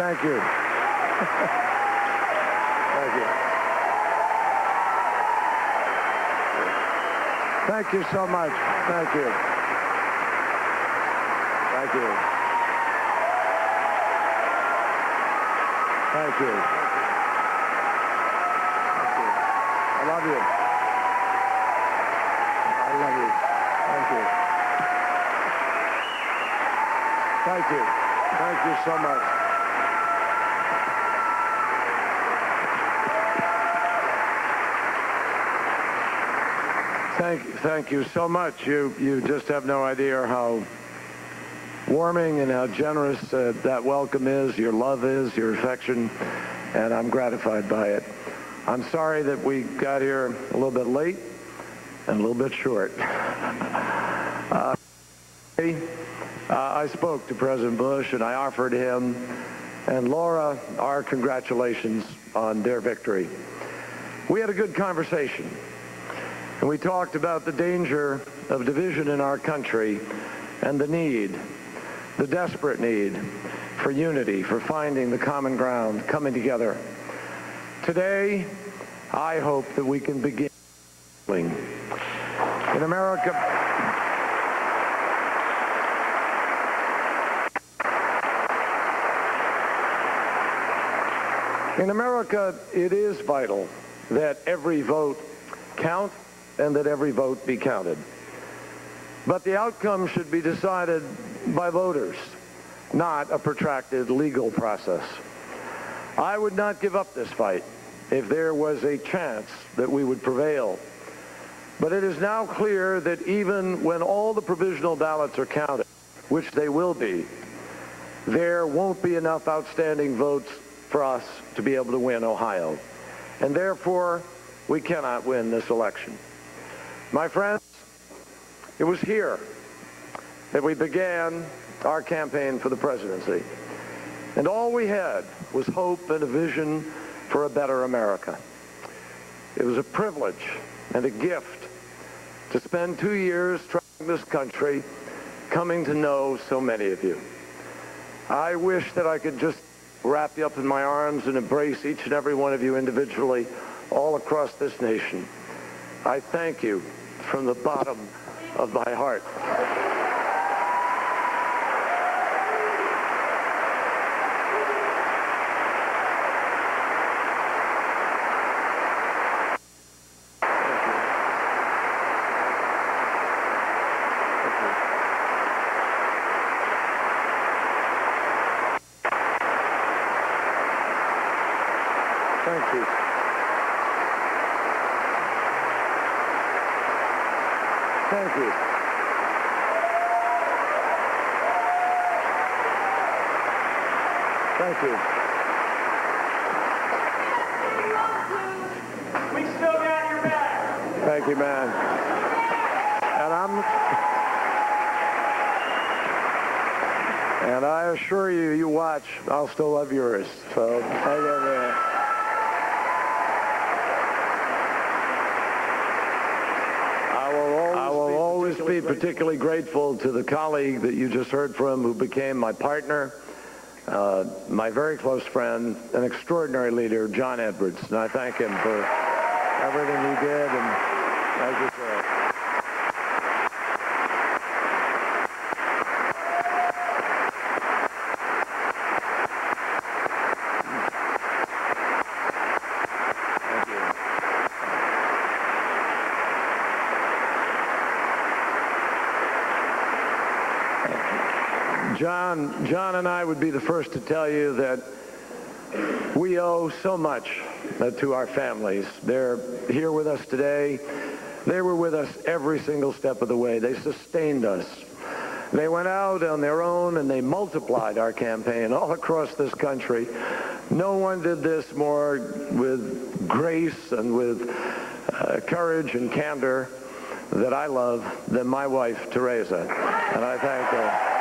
Thank you. Thank you. Thank you so much. Thank you. Thank you. Thank you. I love you. I love you. Thank you. Thank you. Thank you so much. Thank you so much. You just have no idea how warming and how generous that welcome is, your love is, your affection, and I'm gratified by it. I'm sorry that we got here a little bit late and a little bit short. I spoke to President Bush and I offered him and Laura our congratulations on their victory. We had a good conversation. And we talked about the danger of division in our country and the need, the desperate need for unity, for finding the common ground, coming together. Today, I hope that we can begin in America. In America, it is vital that every vote count and that every vote be counted. But the outcome should be decided by voters, not a protracted legal process. I would not give up this fight if there was a chance that we would prevail. But it is now clear that even when all the provisional ballots are counted, which they will be, there won't be enough outstanding votes for us to be able to win Ohio. And therefore, we cannot win this election. My friends, it was here that we began our campaign for the presidency. And all we had was hope and a vision for a better America. It was a privilege and a gift to spend 2 years traveling this country, coming to know so many of you. I wish that I could just wrap you up in my arms and embrace each and every one of you individually all across this nation. I thank you from the bottom of my heart. Thank you. Thank you. Thank you. We still got your back. Thank you, man. And I assure you, you watch, I'll still love yours. So, hang in there. I will always be particularly grateful to the colleague that you just heard from who became my partner, my very close friend, an extraordinary leader, John Edwards. And I thank him for everything he did. And thank you, sir. John and I would be the first to tell you that we owe so much to our families. They're here with us today. They were with us every single step of the way. They sustained us. They went out on their own and they multiplied our campaign all across this country. No one did this more with grace and with courage and candor that I love than my wife, Teresa. And I thank her.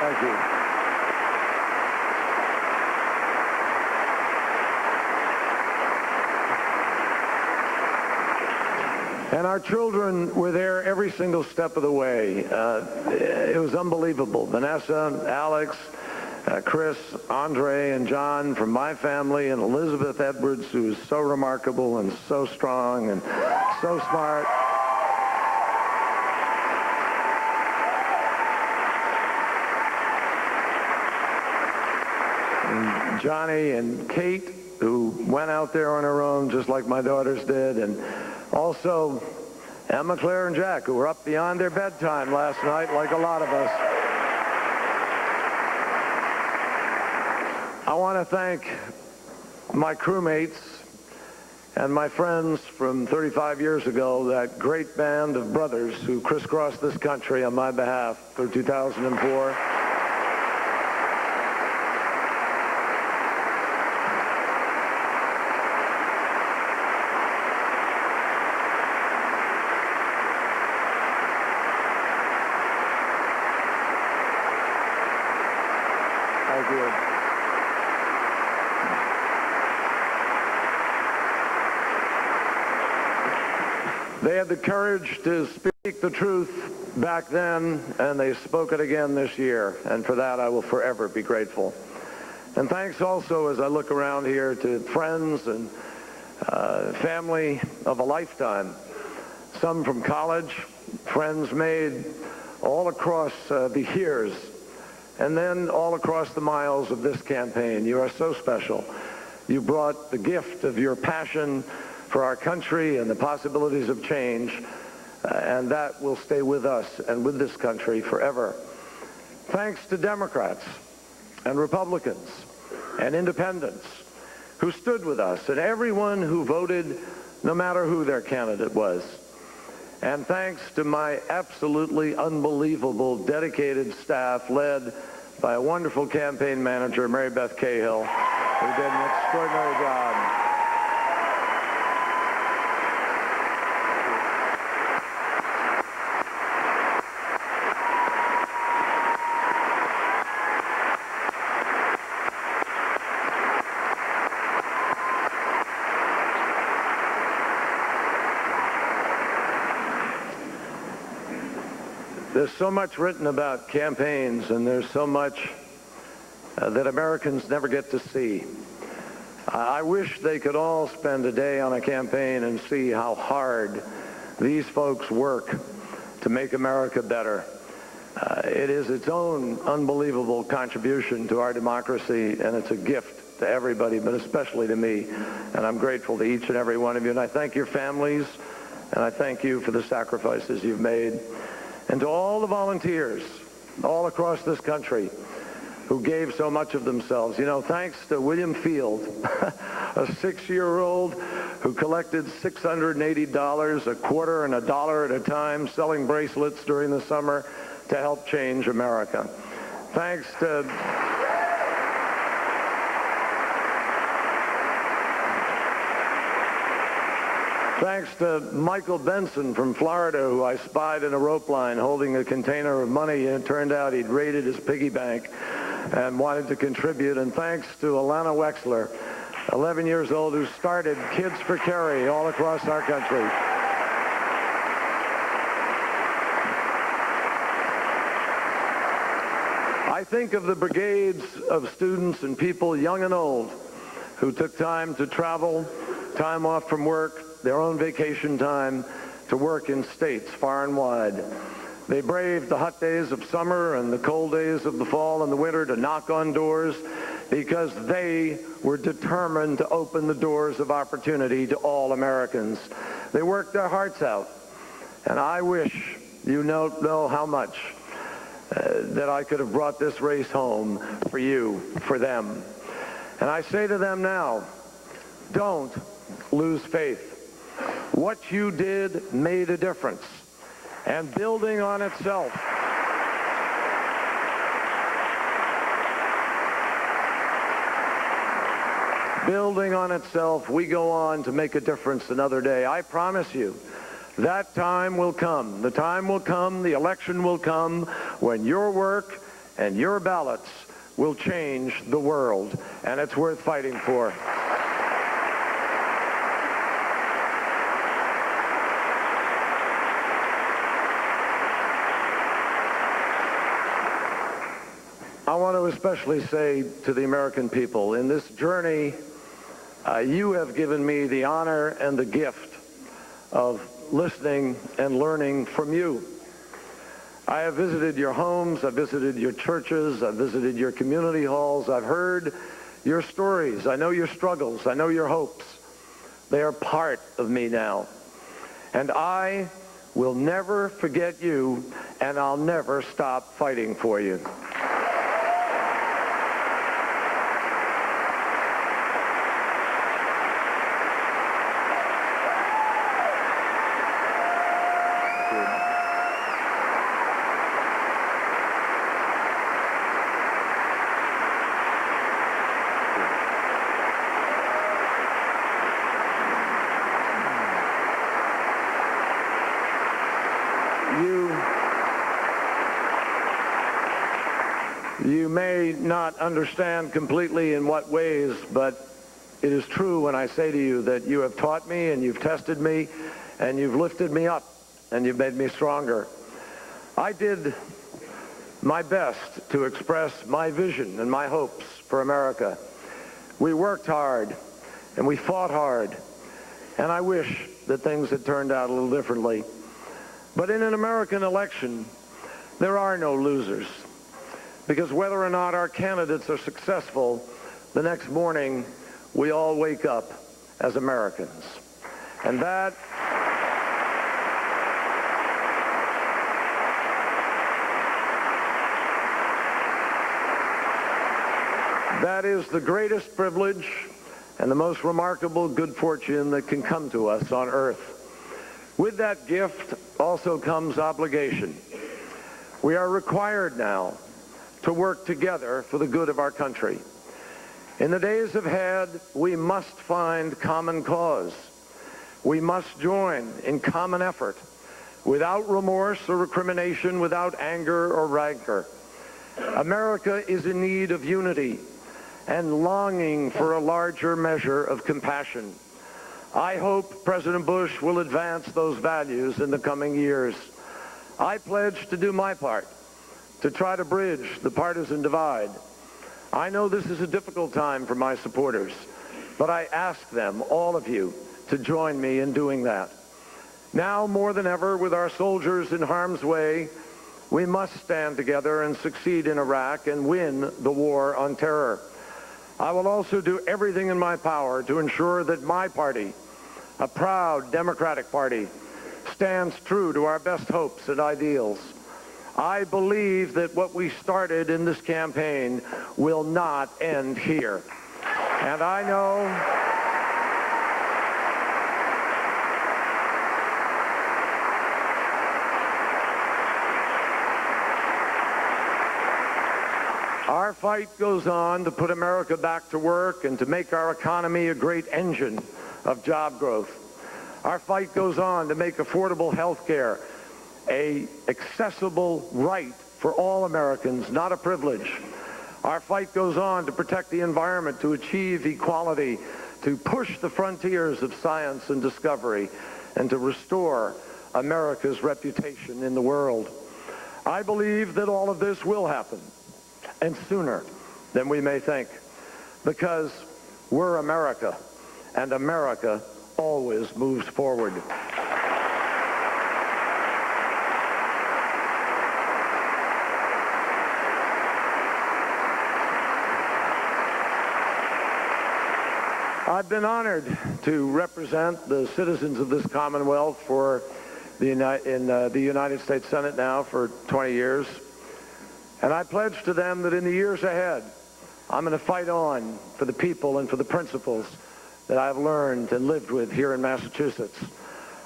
Thank you. And our children were there every single step of the way. It was unbelievable. Vanessa, Alex, Chris, Andre, and John from my family, and Elizabeth Edwards, who is so remarkable and so strong and so smart. And Johnny and Kate, who went out there on her own just like my daughters did, and also Emma, Claire, and Jack, who were up beyond their bedtime last night like a lot of us. I want to thank my crewmates and my friends from 35 years ago, that great band of brothers who crisscrossed this country on my behalf through 2004. Thank you. They had the courage to speak the truth back then, and they spoke it again this year, and for that I will forever be grateful. And thanks also, as I look around here, to friends and family of a lifetime, some from college, friends made all across the years, and then all across the miles of this campaign. You are so special. You brought the gift of your passion for our country and the possibilities of change, and that will stay with us and with this country forever. Thanks to Democrats and Republicans and independents who stood with us, and everyone who voted, no matter who their candidate was. And thanks to my absolutely unbelievable, dedicated staff led by a wonderful campaign manager, Mary Beth Cahill, who did an extraordinary job. There's so much written about campaigns, and there's so much that Americans never get to see. I wish they could all spend a day on a campaign and see how hard these folks work to make America better. It is its own unbelievable contribution to our democracy, and it's a gift to everybody, but especially to me. And I'm grateful to each and every one of you. And I thank your families, and I thank you for the sacrifices you've made. And to all the volunteers all across this country who gave so much of themselves. You know, thanks to William Field, a 6-year-old who collected $680, a quarter and a dollar at a time, selling bracelets during the summer to help change America. Thanks to Michael Benson from Florida, who I spied in a rope line holding a container of money, and it turned out he'd raided his piggy bank and wanted to contribute. And thanks to Alana Wexler, 11 years old, who started Kids for Kerry all across our country. I think of the brigades of students and people, young and old, who took time to travel, time off from work, their own vacation time, to work in states far and wide. They braved the hot days of summer and the cold days of the fall and the winter to knock on doors because they were determined to open the doors of opportunity to all Americans. They worked their hearts out, and I wish you know how much that I could have brought this race home for you, for them. And I say to them now, don't lose faith. What you did made a difference, and building on itself, we go on to make a difference another day. I promise you, that time will come. The time will come, the election will come, when your work and your ballots will change the world, and it's worth fighting for. I want to especially say to the American people, in this journey, you have given me the honor and the gift of listening and learning from you. I have visited your homes, I've visited your churches, I've visited your community halls, I've heard your stories, I know your struggles, I know your hopes. They are part of me now. And I will never forget you, and I'll never stop fighting for you. You may not understand completely in what ways, but it is true when I say to you that you have taught me and you've tested me and you've lifted me up and you've made me stronger. I did my best to express my vision and my hopes for America. We worked hard and we fought hard, and I wish that things had turned out a little differently. But in an American election, there are no losers. Because whether or not our candidates are successful, the next morning we all wake up as Americans. And that is the greatest privilege and the most remarkable good fortune that can come to us on earth. With that gift also comes obligation. We are required now to work together for the good of our country. In the days ahead, we must find common cause. We must join in common effort, without remorse or recrimination, without anger or rancor. America is in need of unity and longing for a larger measure of compassion. I hope President Bush will advance those values in the coming years. I pledge to do my part to try to bridge the partisan divide. I know this is a difficult time for my supporters, but I ask them, all of you, to join me in doing that. Now more than ever, with our soldiers in harm's way, we must stand together and succeed in Iraq and win the war on terror. I will also do everything in my power to ensure that my party, a proud Democratic Party, stands true to our best hopes and ideals. I believe that what we started in this campaign will not end here. And I know our fight goes on to put America back to work and to make our economy a great engine of job growth. Our fight goes on to make affordable health care an accessible right for all Americans, not a privilege. Our fight goes on to protect the environment, to achieve equality, to push the frontiers of science and discovery, and to restore America's reputation in the world. I believe that all of this will happen, and sooner than we may think, because we're America, and America always moves forward. I've been honored to represent the citizens of this Commonwealth for the United States Senate now for 20 years. And I pledge to them that in the years ahead, I'm going to fight on for the people and for the principles that I've learned and lived with here in Massachusetts.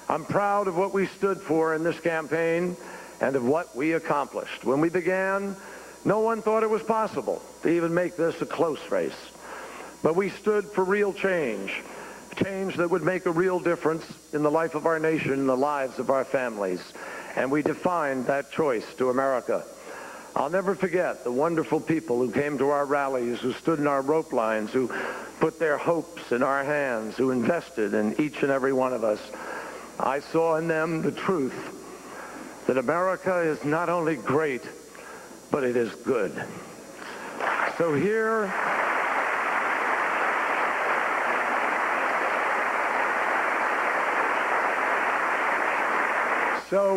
I'm proud of what we stood for in this campaign and of what we accomplished. When we began, no one thought it was possible to even make this a close race. But we stood for real change, change that would make a real difference in the life of our nation and the lives of our families. And we defined that choice to America. I'll never forget the wonderful people who came to our rallies, who stood in our rope lines, who put their hopes in our hands, who invested in each and every one of us. I saw in them the truth that America is not only great, but it is good. So here,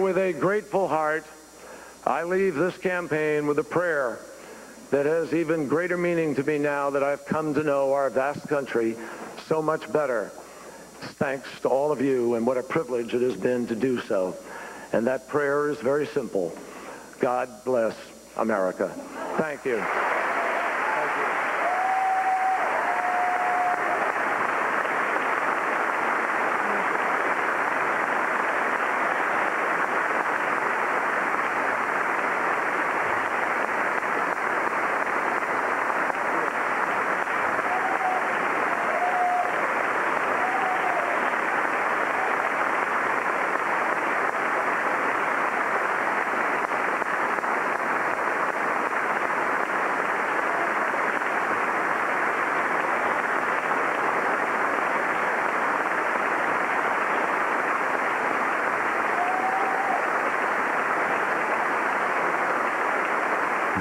with a grateful heart, I leave this campaign with a prayer that has even greater meaning to me now that I've come to know our vast country so much better. Thanks to all of you, and what a privilege it has been to do so. And that prayer is very simple. God bless America. Thank you. Thank you.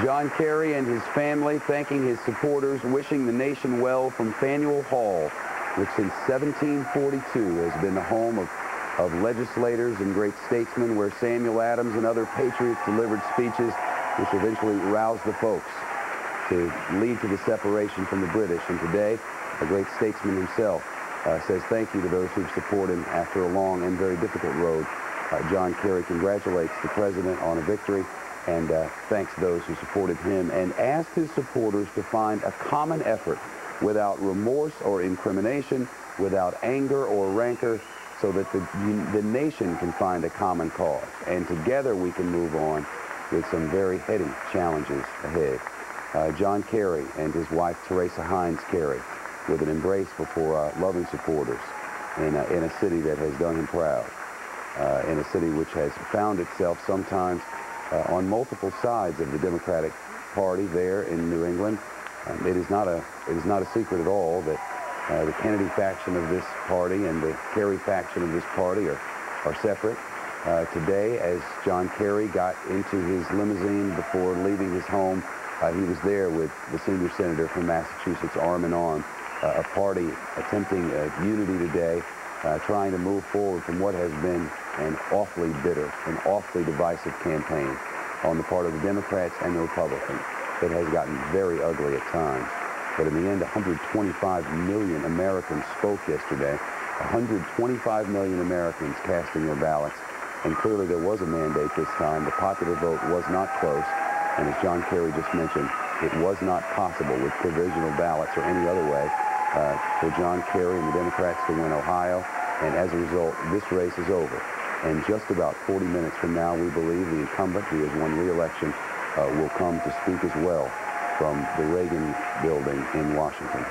John Kerry and his family thanking his supporters, wishing the nation well from Faneuil Hall, which since 1742 has been the home of legislators and great statesmen, where Samuel Adams and other patriots delivered speeches which eventually roused the folks to lead to the separation from the British. And today, a great statesman himself says thank you to those who've supported him after a long and very difficult road. John Kerry congratulates the president on a victory and thanks those who supported him, and asked his supporters to find a common effort without remorse or incrimination, without anger or rancor, so that the nation can find a common cause. And together we can move on with some very heady challenges ahead. John Kerry and his wife, Teresa Hines Kerry, with an embrace before loving supporters in a city that has done him proud, in a city which has found itself sometimes on multiple sides of the Democratic Party there in New England. It is not a secret at all that the Kennedy faction of this party and the Kerry faction of this party are separate. Today, as John Kerry got into his limousine before leaving his home, he was there with the senior senator from Massachusetts, arm in arm, a party attempting unity today, trying to move forward from what has been an awfully bitter and awfully divisive campaign on the part of the Democrats and the Republicans. It has gotten very ugly at times. But in the end, 125 million Americans spoke yesterday. 125 million Americans casting their ballots. And clearly there was a mandate this time. The popular vote was not close. And as John Kerry just mentioned, it was not possible with provisional ballots or any other way for John Kerry and the Democrats to win Ohio. And as a result, this race is over. And just about 40 minutes from now, we believe the incumbent who has won re-election will come to speak as well from the Reagan building in Washington.